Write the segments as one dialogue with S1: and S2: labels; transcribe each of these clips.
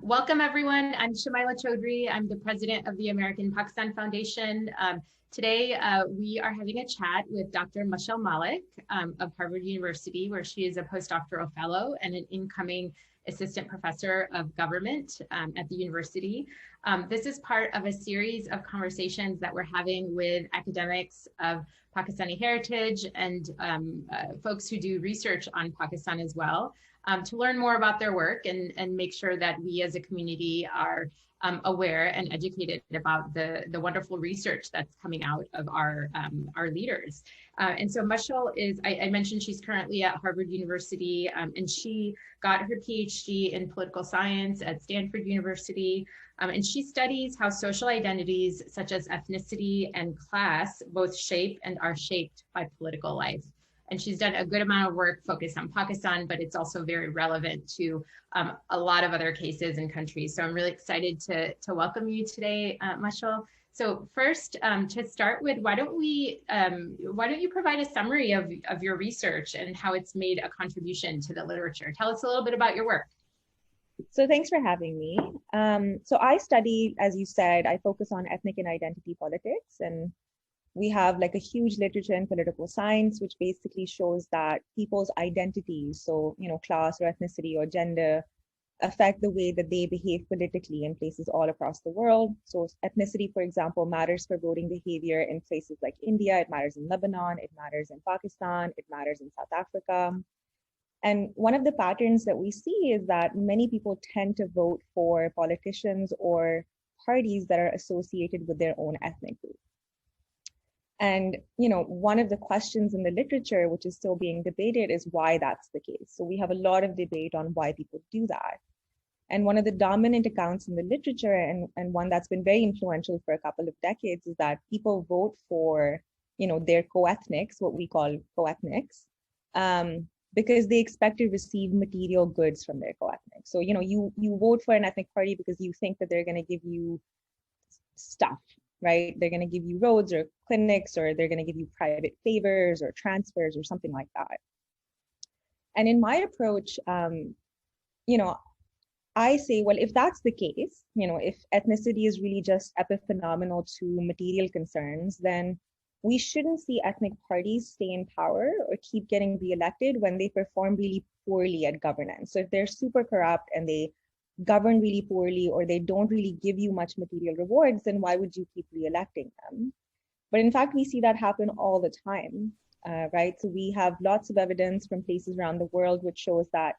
S1: Welcome, everyone. I'm Shamaila Chaudhry. I'm the president of the American Pakistan Foundation. Today, we are having a chat with Dr. Mashail Malik of Harvard University, where she is a postdoctoral fellow and an incoming assistant professor of government at the university. This is part of a series of conversations that we're having with academics of Pakistani heritage and folks who do research on Pakistan as well. To learn more about their work and make sure that we as a community are aware and educated about the wonderful research that's coming out of our leaders. And so Mashail is, I mentioned she's currently at Harvard University, and she got her Ph.D. in political science at Stanford University. And she studies how social identities such as ethnicity and class both shape and are shaped by political life. And she's done a good amount of work focused on Pakistan, but it's also very relevant to a lot of other cases and countries. So I'm really excited to welcome you today, Mashail. So first, to start with, why don't you provide a summary of your research and how it's made a contribution to the literature? Tell us a little bit about your work.
S2: So thanks for having me. So I study, as you said, I focus on ethnic and identity politics, and we have like a huge literature in political science, which basically shows that people's identities, so, class or ethnicity or gender, affect the way that they behave politically in places all across the world. So ethnicity, for example, matters for voting behavior in places like India, it matters in Lebanon, it matters in Pakistan, it matters in South Africa. And one of the patterns that we see is that many people tend to vote for politicians or parties that are associated with their own ethnic group. And, one of the questions in the literature, which is still being debated, is why that's the case. So we have a lot of debate on why people do that. And one of the dominant accounts in the literature, and one that's been very influential for a couple of decades, is that people vote for, their co-ethnics, what we call co-ethnics, because they expect to receive material goods from their co-ethnics. So, you vote for an ethnic party because you think that they're going to give you stuff, right? They're going to give you roads or clinics, or they're going to give you private favors or transfers or something like that. And in my approach, I say, well, if that's the case, if ethnicity is really just epiphenomenal to material concerns, then we shouldn't see ethnic parties stay in power or keep getting reelected when they perform really poorly at governance. So if they're super corrupt and they govern really poorly, or they don't really give you much material rewards, then why would you keep re-electing them? But in fact, we see that happen all the time, right? So we have lots of evidence from places around the world which shows that,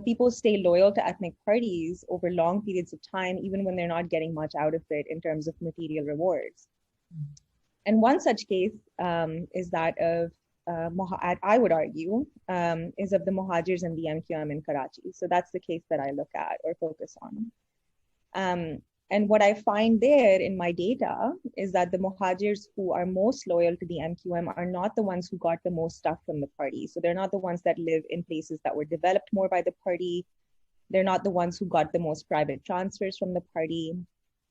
S2: people stay loyal to ethnic parties over long periods of time, even when they're not getting much out of it in terms of material rewards. And one such case is that of I would argue, is of the Muhajirs and the MQM in Karachi. So that's the case that I look at or focus on. And what I find there in my data is that the Muhajirs who are most loyal to the MQM are not the ones who got the most stuff from the party. So they're not the ones that live in places that were developed more by the party. They're not the ones who got the most private transfers from the party.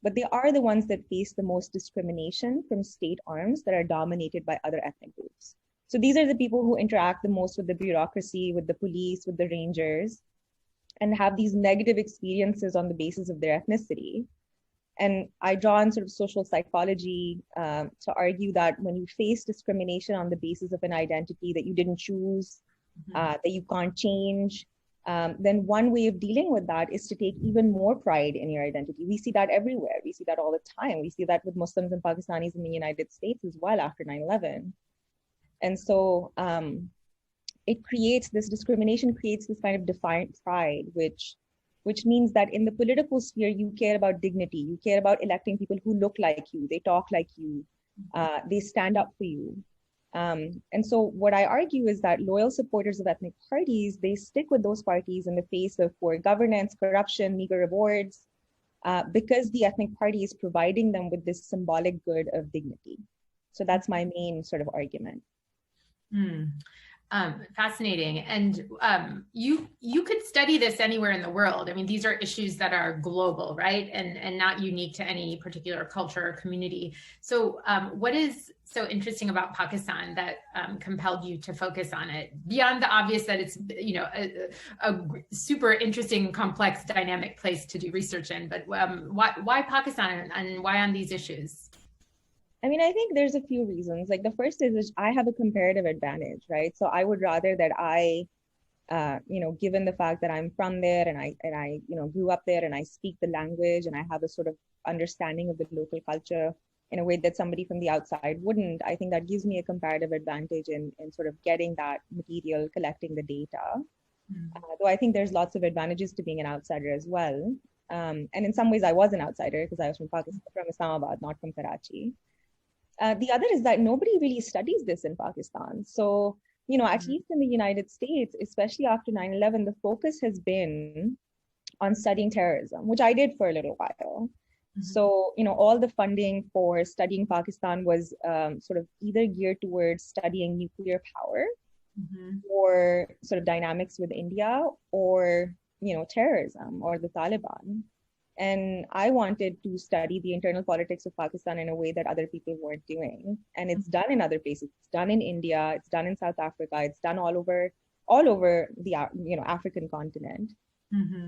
S2: But they are the ones that face the most discrimination from state arms that are dominated by other ethnic groups. So these are the people who interact the most with the bureaucracy, with the police, with the rangers, and have these negative experiences on the basis of their ethnicity. And I draw on sort of social psychology to argue that when you face discrimination on the basis of an identity that you didn't choose, that you can't change, then one way of dealing with that is to take even more pride in your identity. We see that everywhere. We see that all the time. We see that with Muslims and Pakistanis in the United States as well after 9/11. And so it creates this discrimination, creates this kind of defiant pride, which means that in the political sphere, you care about dignity. You care about electing people who look like you, they talk like you, they stand up for you. And so what I argue is that loyal supporters of ethnic parties, they stick with those parties in the face of poor governance, corruption, meager rewards, because the ethnic party is providing them with this symbolic good of dignity. So that's my main sort of argument.
S1: Fascinating. And you could study this anywhere in the world. I mean, these are issues that are global, right? And not unique to any particular culture or community. So what is so interesting about Pakistan that compelled you to focus on it, beyond the obvious that it's, you know, a super interesting, complex, dynamic place to do research in, but why Pakistan and why on these issues?
S2: I mean, I think there's a few reasons. Like the first is I have a comparative advantage, right? So I would rather that given the fact that I'm from there and I grew up there and I speak the language and I have a sort of understanding of the local culture in a way that somebody from the outside wouldn't, I think that gives me a comparative advantage in sort of getting that material, collecting the data. Though I think there's lots of advantages to being an outsider as well. And in some ways I was an outsider because I was from Pakistan, from Islamabad, not from Karachi. The other is that nobody really studies this in Pakistan. So, at least in the United States, especially after 9/11, the focus has been on studying terrorism, which I did for a little while. So, all the funding for studying Pakistan was sort of either geared towards studying nuclear power or sort of dynamics with India or, terrorism or the Taliban. And I wanted to study the internal politics of Pakistan in a way that other people weren't doing. And it's done in other places. It's done in India. It's done in South Africa. It's done all over the African continent.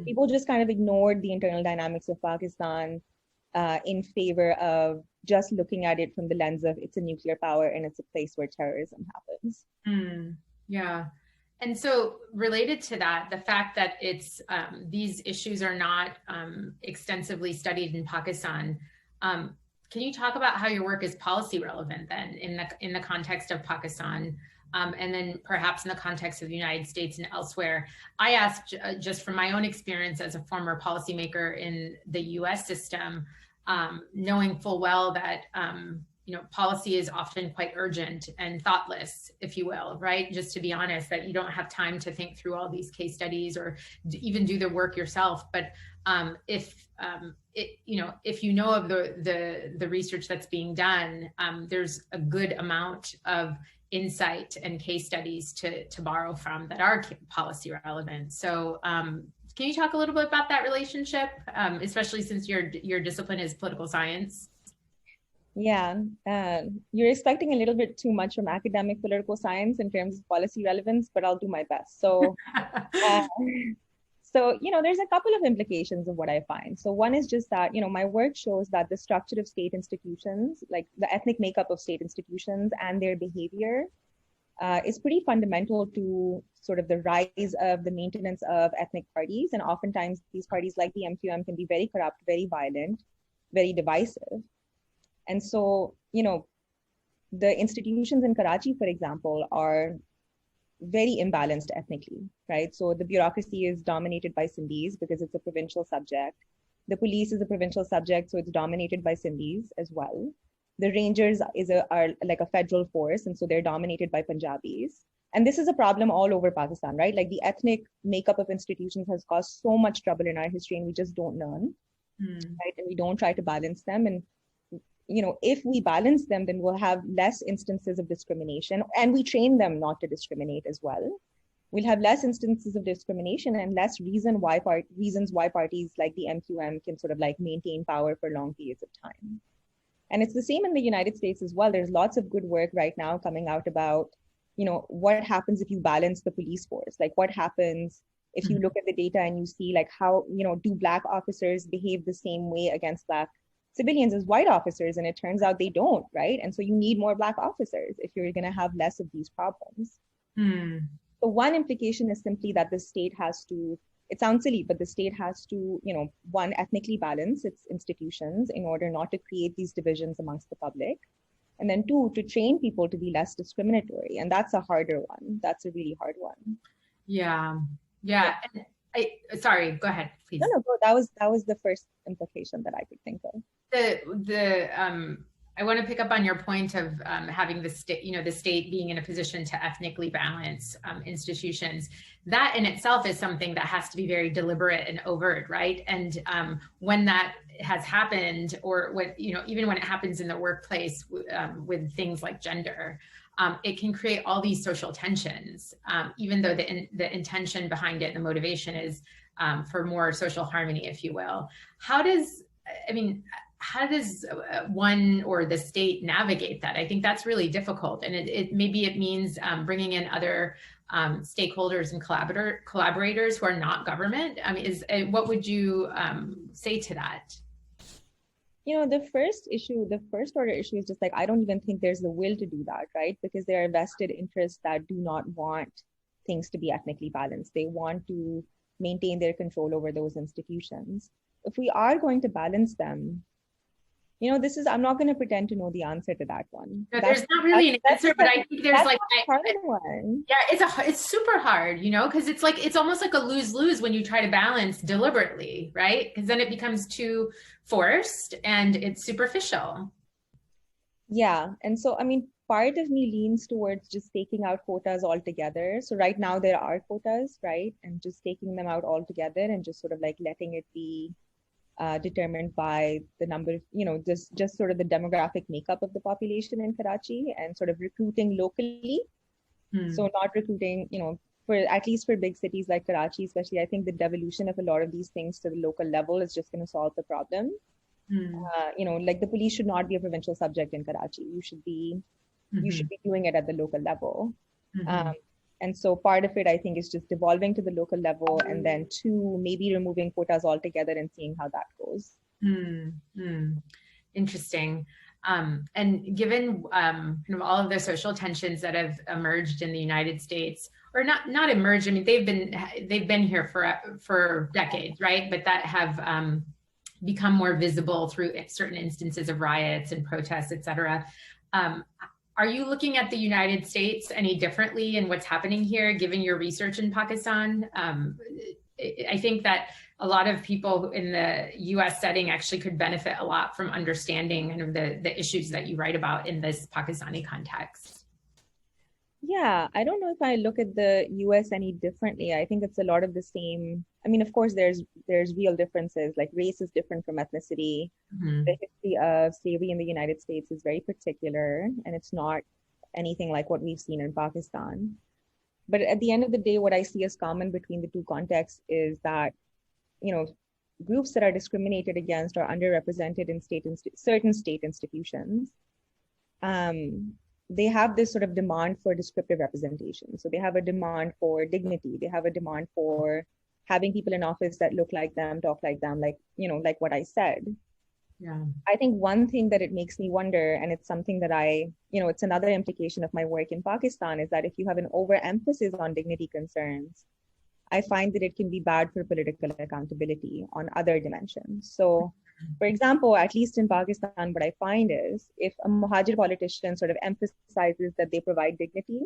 S2: People just kind of ignored the internal dynamics of Pakistan in favor of just looking at it from the lens of it's a nuclear power and it's a place where terrorism happens.
S1: Yeah. And so related to that, the fact that it's these issues are not extensively studied in Pakistan, can you talk about how your work is policy relevant then in the context of Pakistan, and then perhaps in the context of the United States and elsewhere? I asked just from my own experience as a former policymaker in the U.S. system, knowing full well that policy is often quite urgent and thoughtless, if you will, right? Just to be honest, that you don't have time to think through all these case studies or even do the work yourself. But if you know of the research that's being done, there's a good amount of insight and case studies to borrow from that are policy relevant. So can you talk a little bit about that relationship, especially since your discipline is political science?
S2: Yeah, you're expecting a little bit too much from academic political science in terms of policy relevance, but I'll do my best. So, there's a couple of implications of what I find. So one is just that, my work shows that the structure of state institutions, like the ethnic makeup of state institutions and their behavior is pretty fundamental to sort of the rise of the maintenance of ethnic parties. And oftentimes these parties like the MQM can be very corrupt, very violent, very divisive. And so, the institutions in Karachi, for example, are very imbalanced ethnically, right? So the bureaucracy is dominated by Sindhis because it's a provincial subject. The police is a provincial subject, so it's dominated by Sindhis as well. The Rangers are like a federal force, and so they're dominated by Punjabis. And this is a problem all over Pakistan, right? Like the ethnic makeup of institutions has caused so much trouble in our history, and we just don't learn, right? And we don't try to balance them. And if we balance them, then we'll have less instances of discrimination, and we train them not to discriminate as well. We'll have less instances of discrimination and less reasons why parties like the MQM can sort of like maintain power for long periods of time. And it's the same in the United States as well. There's lots of good work right now coming out about, what happens if you balance the police force? Like what happens if you look at the data and you see like how, do Black officers behave the same way against Black civilians as white officers? And it turns out they don't, right? And so you need more Black officers if you're going to have less of these problems. So one implication is simply that the state has to, it sounds silly, but the state has to, one, ethnically balance its institutions in order not to create these divisions amongst the public. And then two, to train people to be less discriminatory. And that's a harder one. That's a really hard one.
S1: Yeah. Sorry, go ahead, please.
S2: No, that was the first implication that I could think of.
S1: I want to pick up on your point of having the state being in a position to ethnically balance institutions. That in itself is something that has to be very deliberate and overt, right? And when that has happened, or when even when it happens in the workplace with things like gender, it can create all these social tensions, even though the intention behind it, the motivation is for more social harmony, if you will. How does one or the state navigate that? I think that's really difficult, and maybe it means bringing in other stakeholders and collaborators who are not government. I mean, what would you say to that?
S2: The first order issue is just like, I don't even think there's the will to do that, right? Because there are vested interests that do not want things to be ethnically balanced. They want to maintain their control over those institutions. If we are going to balance them, I'm not going to pretend to know the answer to that one.
S1: No, there's not really an answer, but I think there's like
S2: hard one.
S1: Yeah, it's super hard, because it's almost like a lose-lose when you try to balance deliberately, right? Because then it becomes too forced and it's superficial.
S2: Yeah, and so part of me leans towards just taking out quotas altogether. So right now there are quotas, right? And just taking them out altogether and just sort of like letting it be determined by the number of, just sort of the demographic makeup of the population in Karachi, and sort of recruiting locally. So not recruiting, for at least for big cities like Karachi, especially, I think the devolution of a lot of these things to the local level is just going to solve the problem. Like the police should not be a provincial subject in Karachi. You should be doing it at the local level. And so part of it, I think, is just devolving to the local level, and then two, maybe removing quotas altogether and seeing how that goes.
S1: Interesting. And given all of the social tensions that have emerged in the United States, or not emerged, I mean, they've been here for decades, right? But that have become more visible through certain instances of riots and protests, et cetera. Are you looking at the United States any differently in what's happening here, given your research in Pakistan? I think that a lot of people in the US setting actually could benefit a lot from understanding kind of the issues that you write about in this Pakistani context.
S2: Yeah, I don't know if I look at the US any differently. I think it's a lot of the same. I mean, of course, there's real differences, like race is different from ethnicity. The history of slavery in the United States is very particular, and it's not anything like what we've seen in Pakistan. But at the end of the day, what I see as common between the two contexts is that, groups that are discriminated against or underrepresented in certain state institutions, they have this sort of demand for descriptive representation. So they have a demand for dignity. They have a demand for having people in office that look like them, talk like them, like what I said.
S1: Yeah.
S2: I think one thing that it makes me wonder, and it's something that it's another implication of my work in Pakistan, is that if you have an overemphasis on dignity concerns, I find that it can be bad for political accountability on other dimensions. So, for example, at least in Pakistan, what I find is if a Muhajir politician sort of emphasizes that they provide dignity,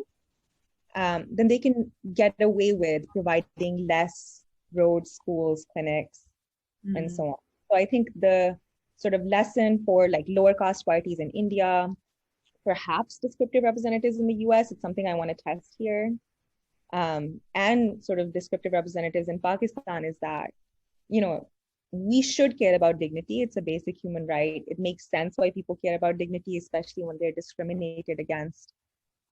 S2: then they can get away with providing less roads, schools, clinics, and so on. So I think the sort of lesson for like lower caste parties in India, perhaps descriptive representatives in the US, it's something I want to test here, and sort of descriptive representatives in Pakistan, is that, we should care about dignity. It's a basic human right. It makes sense why people care about dignity, especially when they're discriminated against.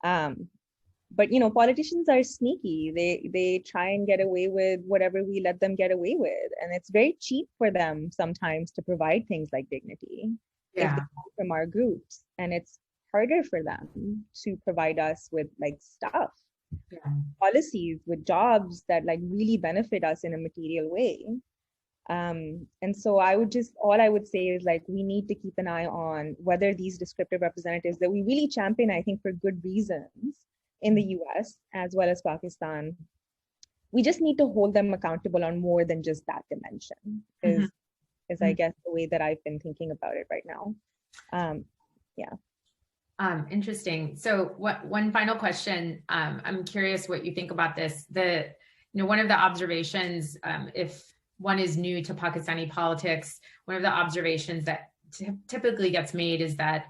S2: But politicians are sneaky. They try and get away with whatever we let them get away with, and it's very cheap for them sometimes to provide things like dignity if they come from our groups, and it's harder for them to provide us with like stuff, policies, with jobs that like really benefit us in a material way. And so all I would say is like, we need to keep an eye on whether these descriptive representatives that we really champion, I think for good reasons, in the US as well as Pakistan, we just need to hold them accountable on more than just that dimension, is I guess the way that I've been thinking about it right now.
S1: Interesting. So one final question. I'm curious what you think about this. One of the observations, if one is new to Pakistani politics, one of the observations that typically gets made is that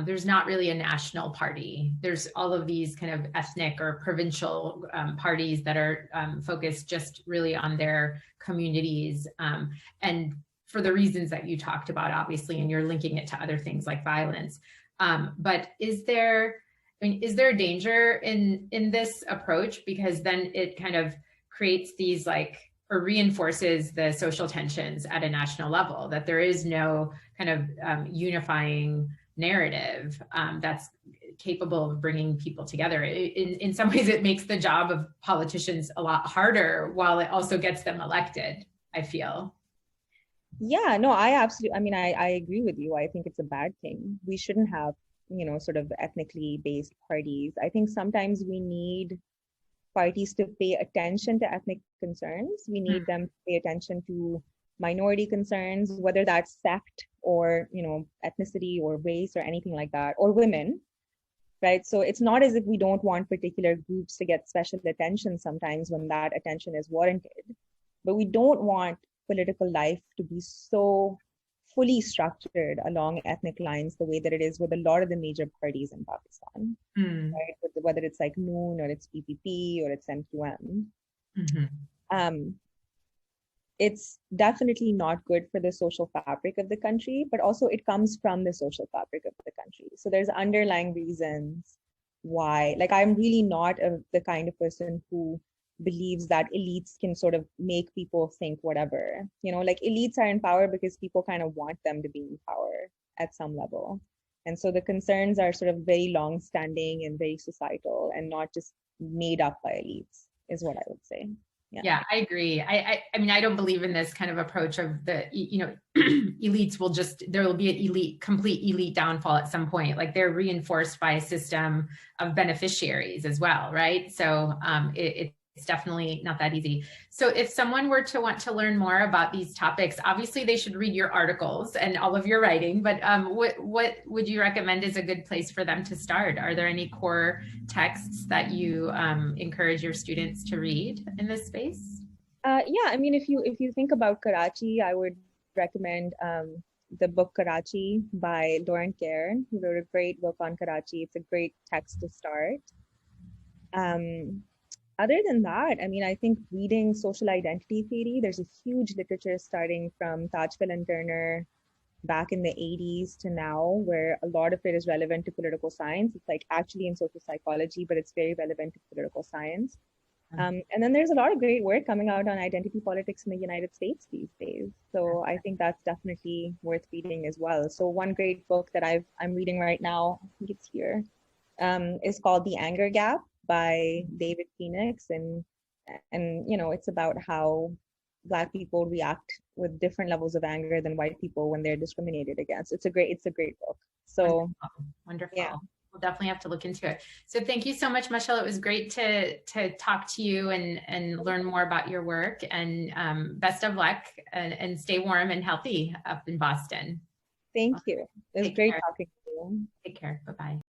S1: there's not really a national party. There's all of these kind of ethnic or provincial parties that are focused just really on their communities. And for the reasons that you talked about, obviously, and you're linking it to other things like violence. But is there I mean, is there a danger in this approach? Because then it kind of creates these like, or reinforces the social tensions at a national level, that there is no kind of unifying narrative that's capable of bringing people together. In some ways, it makes the job of politicians a lot harder, while it also gets them elected, I feel.
S2: Yeah, no, I agree with you. I think it's a bad thing. We shouldn't have, sort of ethnically based parties. I think sometimes we need parties to pay attention to ethnic concerns. We need them to pay attention to minority concerns, whether that's sect or, ethnicity or race or anything like that, or women, right? So it's not as if we don't want particular groups to get special attention sometimes when that attention is warranted, but we don't want political life to be so fully structured along ethnic lines the way that it is with a lot of the major parties in Pakistan, right? Whether it's like Noon or it's PPP or it's MQM. It's definitely not good for the social fabric of the country, but also it comes from the social fabric of the country. So there's underlying reasons why, like, I'm really not the kind of person who believes that elites can sort of make people think whatever. Like, elites are in power because people kind of want them to be in power at some level. And so the concerns are sort of very long-standing and very societal and not just made up by elites, is what I would say.
S1: Yeah, I agree. I mean, I don't believe in this kind of approach of the, elites will just, there will be an complete elite downfall at some point. Like, they're reinforced by a system of beneficiaries as well, right? So it's definitely not that easy. So if someone were to want to learn more about these topics, obviously they should read your articles and all of your writing, but what would you recommend is a good place for them to start? Are there any core texts that you encourage your students to read in this space?
S2: Yeah, I mean, if you think about Karachi, I would recommend the book Karachi by Lauren Cairn, who wrote a great book on Karachi. It's a great text to start. Other than that, I mean, I think reading social identity theory, there's a huge literature starting from Tajfel and Turner back in the 80s to now, where a lot of it is relevant to political science. It's like actually in social psychology, but it's very relevant to political science. And then there's a lot of great work coming out on identity politics in the United States these days. So I think that's definitely worth reading as well. So one great book that I'm reading right now, I think it's here, is called The Anger Gap by David Phoenix. And it's about how Black people react with different levels of anger than white people when they're discriminated against. It's a great book. So
S1: wonderful.
S2: Yeah.
S1: We'll definitely have to look into it. So thank you so much, Mashail. It was great to talk to you and learn more about your work, and best of luck, and stay warm and healthy up in Boston.
S2: Thank you. It was great talking to you.
S1: Take care. Bye-bye.